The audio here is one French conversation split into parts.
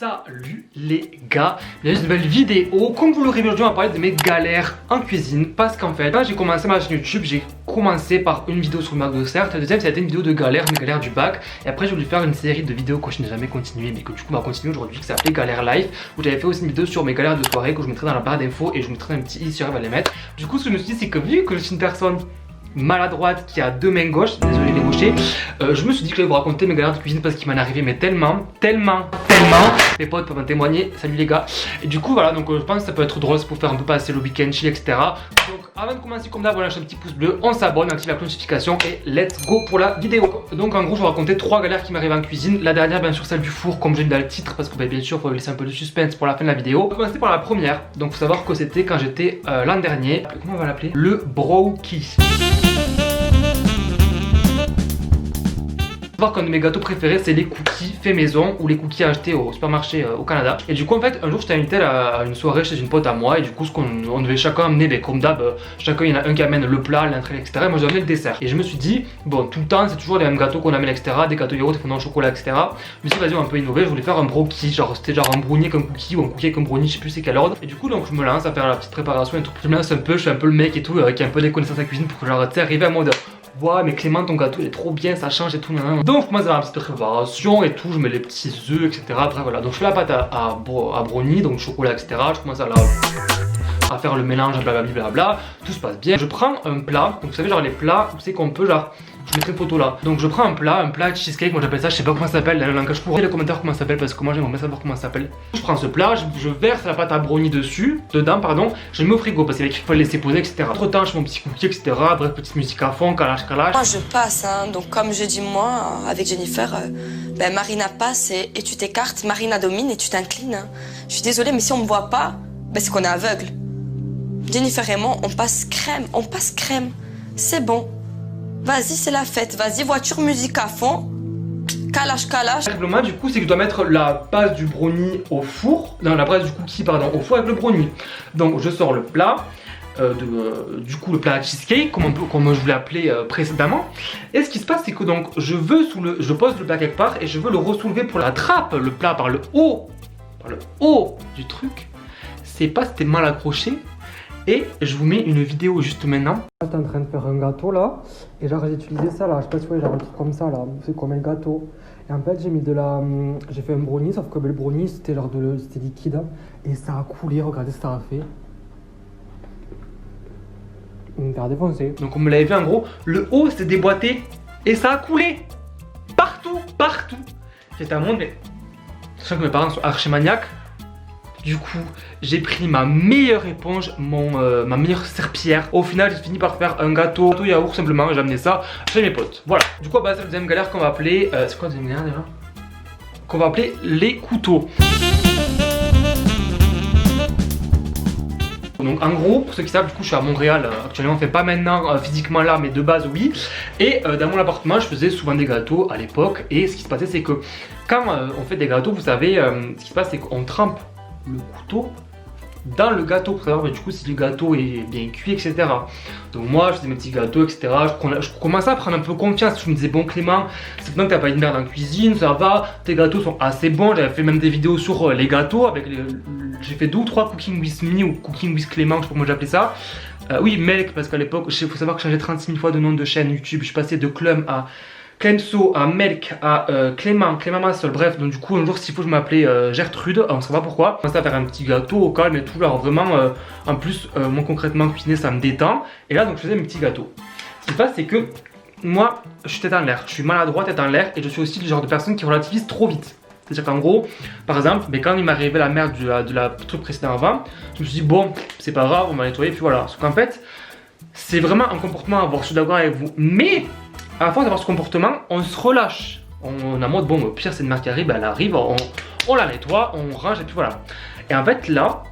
Salut les gars, bienvenue dans une nouvelle vidéo. Comme vous l'aurez vu aujourd'hui, on va parler de mes galères en cuisine. Parce qu'en fait, quand j'ai commencé ma chaîne YouTube, j'ai commencé par une vidéo sur le McDo certes. La deuxième, ça a été une vidéo de galères, mes galères du bac. Et après, j'ai voulu faire une série de vidéos que je n'ai jamais continué, mais que du coup, on va continuer aujourd'hui, qui s'appelait Galère Life. Où j'avais fait aussi une vidéo sur mes galères de soirée que je mettrai dans la barre d'infos et je mettrai un petit i si j'arrive à les mettre. Du coup, ce que je me suis dit, c'est que vu que je suis une personne maladroite qui a deux mains gauches, désolé les gauchers, je me suis dit que j'allais vous raconter mes galères de cuisine parce qu'il m'en est arrivé mais tellement, mes potes peuvent en témoigner, salut les gars. Et du coup voilà, donc je pense que ça peut être drôle pour faire un peu passer le week-end chill, etc. Donc avant de commencer comme d'hab, on lâche un petit pouce bleu, on s'abonne, on active la notification et let's go pour la vidéo. Donc en gros je vais raconter 3 galères qui m'arrivent en cuisine. La dernière bien sûr celle du four, comme j'ai mis dans le titre, parce que bien sûr il faut laisser un peu de suspense pour la fin de la vidéo. On va commencer par la première, donc faut savoir que c'était quand j'étais l'an dernier, comment on va l'appeler, le browkie. Qu'un de mes gâteaux préférés c'est les cookies faits maison ou les cookies achetés au supermarché au Canada. Et du coup en fait un jour j'étais invité à une soirée chez une pote à moi et du coup on devait chacun amener, comme d'hab, chacun il y en a un qui amène le plat, l'entrée, etc. Et moi j'ai amené le dessert. Et je me suis dit bon, tout le temps c'est toujours les mêmes gâteaux qu'on amène, etc. Des gâteaux yaourt, des fondants au chocolat, etc. Je me suis dit vas-y on va un peu innover, je voulais faire un brownie, genre c'était genre un brownie avec un cookie ou un cookie avec un brownie, je sais plus c'est quel ordre. Et du coup donc je me lance à faire la petite préparation et tout. Je me lance un peu, je suis un peu le mec et tout qui a un peu des connaissances en cuisine pour que genre tu sais arriver à mode ouais mais Clément ton gâteau il est trop bien, ça change et tout. Donc je commence à faire la petite préparation et tout, je mets les petits œufs, etc. Bref voilà, donc je fais la pâte à brownie, donc chocolat, etc. Je commence à faire le mélange, blablabla, tout se passe bien. Je prends un plat, donc vous savez genre les plats, vous savez qu'on peut genre, je mettrai une photo là. Donc je prends un plat cheesecake, moi j'appelle ça, je sais pas comment ça s'appelle, dans le langage courant, les commentaires comment ça s'appelle parce que moi j'aimerais bien savoir comment ça s'appelle. Je prends ce plat, je verse la pâte à brownie dedans, je le mets au frigo parce qu'il faut le laisser poser, etc. Entre temps je fais mon petit cookie, etc. Bref, petite musique à fond, calage. Moi je passe, hein. Donc comme je dis moi, avec Jennifer, Marina passe et tu t'écartes, Marina domine et tu t'inclines. Hein. Je suis désolée mais si on me voit pas, c'est qu'on est aveugle. Jennifer et moi on passe crème, c'est bon. Vas-y, c'est la fête. Vas-y, voiture, musique à fond. Calage. Le problème du coup, c'est que je dois mettre la base du brownie au four. Non, la base du cookie, pardon, au four avec le brownie. Donc, je sors le plat. Du coup, le plat à cheesecake, comme je vous l'ai appelé précédemment. Et ce qui se passe, c'est que donc, je pose le plat quelque part et je veux le ressoulever pour l'attraper le plat par le haut du truc. C'est pas, c'était mal accroché. Et je vous mets une vidéo juste maintenant. J'étais en train de faire un gâteau là. Et genre j'ai utilisé ça là. Je sais pas si vous voyez, genre un truc comme ça là. C'est comme un gâteau. Et en fait j'ai fait un brownie. Sauf que le brownie c'était genre c'était liquide. Et ça a coulé. Regardez ce que ça a fait. Une paire défoncée. Donc on me l'avait vu en gros. Le haut s'est déboîté. Et ça a coulé. Partout. J'étais à monde mais. Sachant que mes parents sont archi-maniaques. Du coup, j'ai pris ma meilleure éponge, ma meilleure serpillière. Au final, j'ai fini par faire un gâteau yaourt simplement. J'ai amené ça chez mes potes. Voilà. Du coup, c'est la deuxième galère qu'on va appeler. C'est quoi la deuxième galère déjà? Qu'on va appeler les couteaux. Donc en gros, pour ceux qui savent, du coup je suis à Montréal actuellement, on fait pas maintenant physiquement là, mais de base oui. Et dans mon appartement, je faisais souvent des gâteaux à l'époque. Et ce qui se passait, c'est que quand on fait des gâteaux, vous savez, ce qui se passe, c'est qu'on trempe le couteau dans le gâteau pour savoir du coup si le gâteau est bien cuit, etc. Donc moi je faisais mes petits gâteaux, etc. Je commençais à prendre un peu confiance. Je me disais bon Clément, c'est maintenant que t'as pas une merde en cuisine, ça va, tes gâteaux sont assez bons. J'avais fait même des vidéos sur les gâteaux avec j'ai fait 2 ou 3 cooking with me ou cooking with Clément, je sais pas comment j'appelais ça. Oui Melk, parce qu'à l'époque il faut savoir que j'ai changé 36 000 fois de nom de chaîne YouTube. Je suis passé de Clum à Clemso, à Melk, à Clément Massol, bref. Donc du coup un jour s'il faut je m'appelais Gertrude, on ne sait pas pourquoi. Je commençais à faire un petit gâteau au calme et tout, genre vraiment en plus moi concrètement cuisiner ça me détend. Et là donc je faisais mes petits gâteaux. Ce qui se passe c'est que moi je suis tête en l'air, je suis maladroit tête en l'air et je suis aussi le genre de personne qui relativise trop vite. C'est-à-dire qu'en gros, par exemple, quand il m'arrivait la merde de la truc précédent avant, je me suis dit bon c'est pas grave, on va nettoyer puis voilà. Sauf qu'en fait c'est vraiment un comportement à avoir, je suis d'accord avec vous. Mais à force d'avoir ce comportement, on se relâche. On a mode bon, au pire c'est une merde qui arrive, elle arrive, on la nettoie, on range et puis voilà. Et en fait là,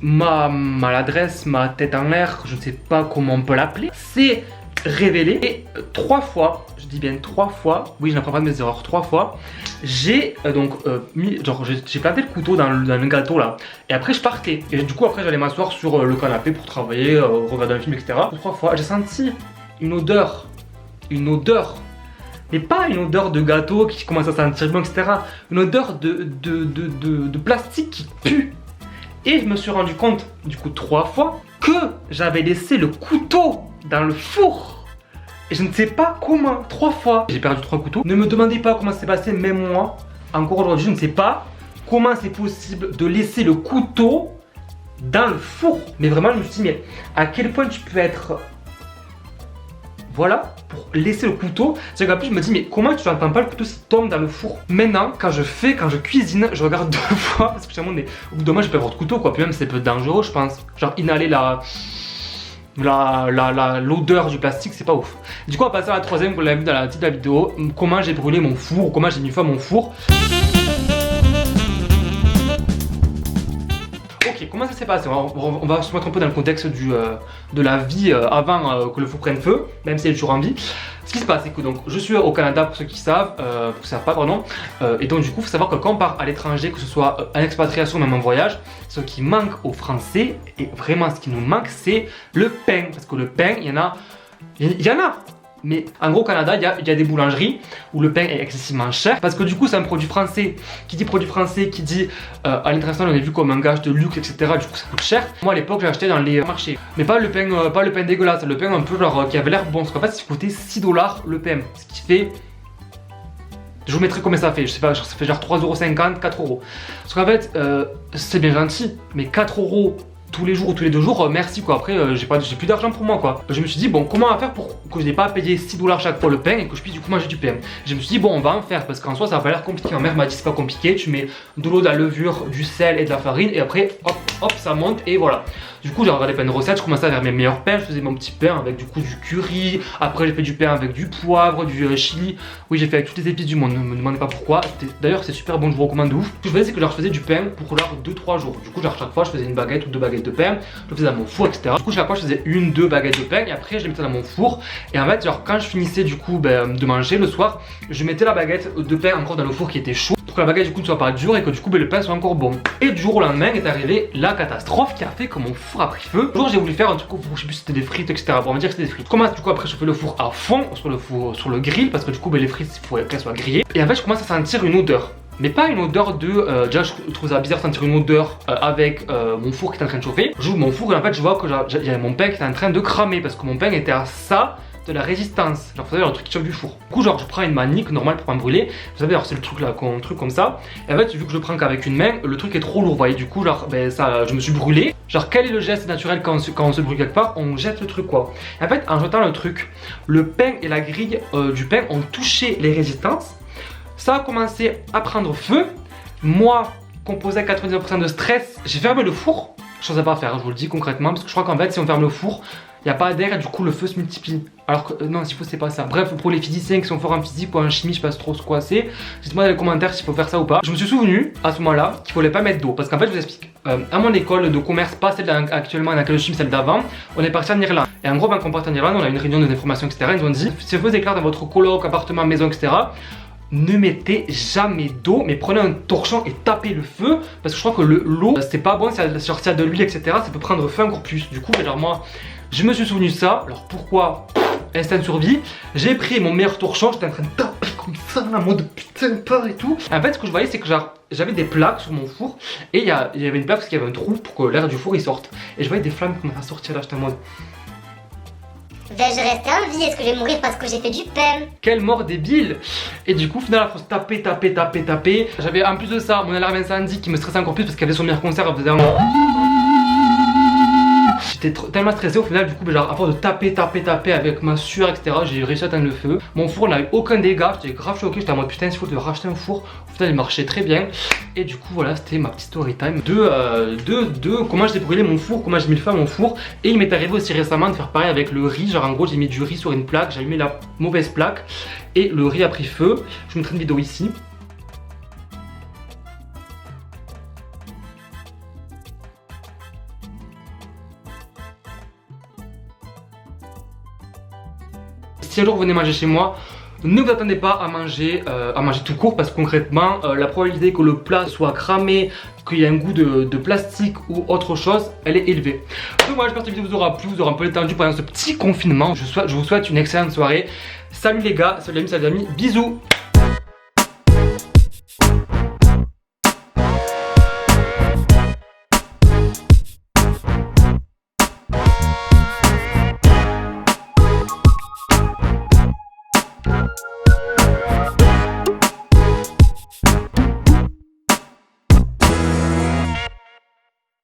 ma maladresse, ma tête en l'air, je ne sais pas comment on peut l'appeler, c'est révélé. Et 3 fois, je dis bien 3 fois, oui je n'apprends pas de mes erreurs, 3 fois, j'ai j'ai planté le couteau dans le gâteau là. Et après je partais. Et du coup après j'allais m'asseoir sur le canapé pour travailler, regarder un film, etc. 3 fois, j'ai senti une odeur Mais pas une odeur de gâteau qui commence à sentir bon, etc. Une odeur de plastique qui pue. Et je me suis rendu compte, du coup 3 fois, que j'avais laissé le couteau dans le four. Et je ne sais pas comment, 3 fois. J'ai perdu 3 couteaux. Ne me demandez pas comment c'est passé, même moi. Encore aujourd'hui, je ne sais pas comment c'est possible de laisser le couteau dans le four. Mais vraiment, je me suis dit, mais à quel point tu peux être... Voilà, pour laisser le couteau. C'est qu'en plus, je me dis, mais comment tu n'entends pas le couteau s'il tombe dans le four? Maintenant, quand je cuisine, je regarde 2 fois. Parce que finalement, au bout d'un moment, je peux avoir de couteau, quoi. Puis même, c'est un peu dangereux, je pense. Genre, inhaler l'odeur du plastique, c'est pas ouf. Du coup, on va passer à la troisième, vous l'avez vu dans la titre de la vidéo. Comment j'ai brûlé mon four, ou comment j'ai mis feu à mon four. Ok, comment ça s'est passé? On va se mettre un peu dans le contexte de la vie avant que le four prenne feu, même si elle est toujours en vie. Ce qui se passe, c'est que donc, je suis au Canada pour ceux qui savent, pas, pardon. Et donc du coup, il faut savoir que quand on part à l'étranger, que ce soit en expatriation ou même en voyage, ce qui manque aux Français, et vraiment ce qui nous manque, c'est le pain. Parce que le pain, il y en a. Mais en gros, au Canada, il y a des boulangeries où le pain est excessivement cher. Parce que du coup, c'est un produit français. Qui dit produit français, qui dit à l'international, on est vu comme un gage de luxe, etc. Du coup, ça coûte cher. Moi, à l'époque, j'ai acheté dans les marchés. Mais pas le pain dégueulasse, le pain un peu genre qui avait l'air bon. Parce qu'en fait, ça coûtait 6 $ le pain. Ce qui fait. Je vous mettrai combien ça fait. Je sais pas, ça fait genre 3,50 €, 4 €. Parce qu'en fait, c'est bien gentil. Mais 4 € tous les jours ou tous les 2 jours, merci quoi. Après, j'ai plus d'argent pour moi quoi. Je me suis dit, bon, comment on va faire pour que je n'ai pas à payer 6 $ chaque fois le pain et que je puisse du coup manger du pain. Je me suis dit, bon, on va en faire parce qu'en soi, ça va pas l'air compliqué. Ma mère m'a dit, c'est pas compliqué. Tu mets de l'eau, de la levure, du sel et de la farine et après, hop, hop, ça monte et voilà. Du coup, j'ai regardé plein de recettes. Je commençais à faire mes meilleurs pains. Je faisais mon petit pain avec du coup du curry. Après, j'ai fait du pain avec du poivre, du chili. Oui, j'ai fait avec toutes les épices du monde. Ne me demandez pas pourquoi. D'ailleurs, c'est super bon. Je vous recommande de ouf. Ce que je faisais, c'est que je faisais du pain pour genre 2-3 jours. Du coup, genre chaque fois, je faisais une baguette ou 2 baguettes de pain. Je le faisais dans mon four, etc. Du coup, chaque fois, je faisais 1-2 baguettes de pain et après, je les mettais dans mon four. Et en fait, genre quand je finissais du coup de manger le soir, je mettais la baguette de pain encore dans le four qui était chaud pour que la baguette du coup ne soit pas dure et que du coup le pain soit encore bon. Et du jour au lendemain est arrivée la catastrophe qui a fait que mon four a pris feu. Un jour, j'ai voulu faire un truc au four, je sais plus si c'était des frites, etc. Bon, on va dire que c'était des frites. Je commence du coup après chauffer le four à fond sur le grill parce que du coup les frites il faut qu'elles soient grillées. Et en fait, je commence à sentir une odeur. Mais pas une odeur de... déjà, je trouve ça bizarre de sentir une odeur avec mon four qui est en train de chauffer. J'ouvre mon four et en fait, je vois que il y a mon pain qui est en train de cramer parce que mon pain était à ça de la résistance. Genre, vous savez, le truc qui chauffe du four. Du coup, genre, je prends une manique normale pour pas me brûler. Vous savez, alors c'est le truc là, un truc comme ça. Et en fait, vu que je le prends qu'avec une main, le truc est trop lourd, vous voyez. Du coup, genre, ça, je me suis brûlé. Genre, quel est le geste naturel quand on se brûle quelque part? On jette le truc, quoi. Et en fait, en jetant le truc, le pain et la grille du pain ont touché les résistances. Ça a commencé à prendre feu. Moi, composé à 99% de stress, j'ai fermé le four. Chose à pas faire, je vous le dis concrètement, parce que je crois qu'en fait, si on ferme le four, il n'y a pas d'air et du coup le feu se multiplie. Alors que non, s'il faut, c'est pas ça. Bref, pour les physiciens qui sont forts en physique ou en chimie, je sais pas trop ce quoi c'est. Dites-moi dans les commentaires s'il faut faire ça ou pas. Je me suis souvenu à ce moment-là qu'il fallait pas mettre d'eau. Parce qu'en fait, je vous explique. À mon école de commerce, pas celle actuellement dans laquelle je suis, celle d'avant, on est parti en Irlande. Et en gros, quand on part en Irlande, on a une réunion d'information, etc. Ils nous ont dit si le feu s'éclaire dans votre coloc, appartement, maison, etc. Ne mettez jamais d'eau, mais prenez un torchon et tapez le feu. Parce que je crois que l'eau, c'est pas bon, si sortir de l'huile, etc. Ça peut prendre feu encore plus. Du coup, alors moi, je me suis souvenu de ça. Alors pourquoi? Instinct de survie. J'ai pris mon meilleur torchon, j'étais en train de taper comme ça, en mode putain peur et tout. En fait, ce que je voyais, c'est que genre, j'avais des plaques sur mon four. Et il y avait une plaque parce qu'il y avait un trou pour que l'air du four il sorte. Et je voyais des flammes qui commençaient à sortir là, j'étais en mode... Vais-je rester en vie? Est-ce que je vais mourir parce que j'ai fait du pain? Quelle mort débile! Et du coup, finalement, il faut taper. J'avais en plus de ça mon alarme incendie qui me stressait encore plus parce qu'elle avait son meilleur concert, elle faisait un... J'étais tellement stressé au final, du coup, genre, à force de taper avec ma sueur, etc., j'ai réussi à atteindre le feu. Mon four n'avait aucun dégât, j'étais grave choqué, j'étais en mode putain, il faut de racheter un four. Au final, il marchait très bien. Et du coup, voilà, c'était ma petite story time de comment j'ai brûlé mon four, comment j'ai mis le feu à mon four. Et il m'est arrivé aussi récemment de faire pareil avec le riz. Genre, en gros, j'ai mis du riz sur une plaque, j'ai allumé la mauvaise plaque et le riz a pris feu. Je vous mettrai une vidéo ici. Si un jour vous venez manger chez moi, ne vous attendez pas à manger tout court parce que concrètement, la probabilité que le plat soit cramé, qu'il y ait un goût de plastique ou autre chose, elle est élevée. Donc voilà, j'espère que cette vidéo vous aura plu, vous aura un peu détendu pendant ce petit confinement. Je vous souhaite une excellente soirée. Salut les gars, salut les amis, bisous.